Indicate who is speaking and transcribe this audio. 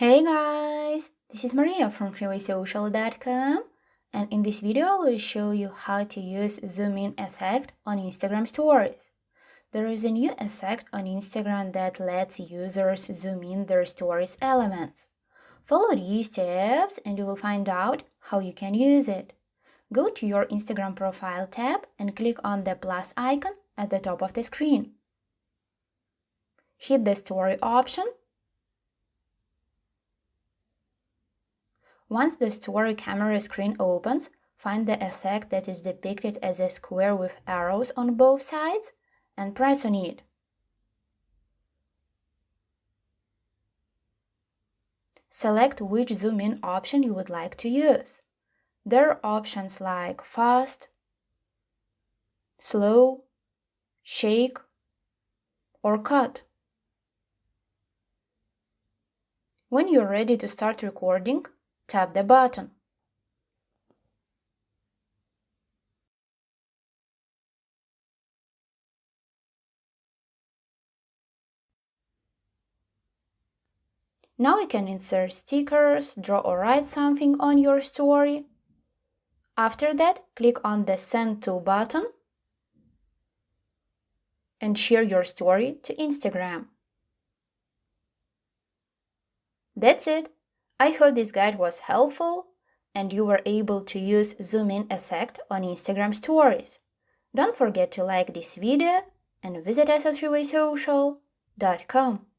Speaker 1: Hey guys, this is Maria from freewaysocial.com, and in this video I will show you how to use zoom in effect on Instagram stories. There is a new effect on Instagram that lets users zoom in their stories elements. Follow these steps and you will find out how you can use it. Go to your Instagram profile tab and click on the plus icon at the top of the screen. Hit the story option. Once the story camera screen opens, find the effect that is depicted as a square with arrows on both sides and press on it. Select which zoom in option you would like to use. There are options like fast, slow, shake, or cut. When you're ready to start recording, tap the button. Now you can insert stickers, draw or write something on your story. After that, click on the Send To button and share your story to Instagram. That's it! I hope this guide was helpful and you were able to use zoom in effect on Instagram stories. Don't forget to like this video and visit us at freewaysocial.com.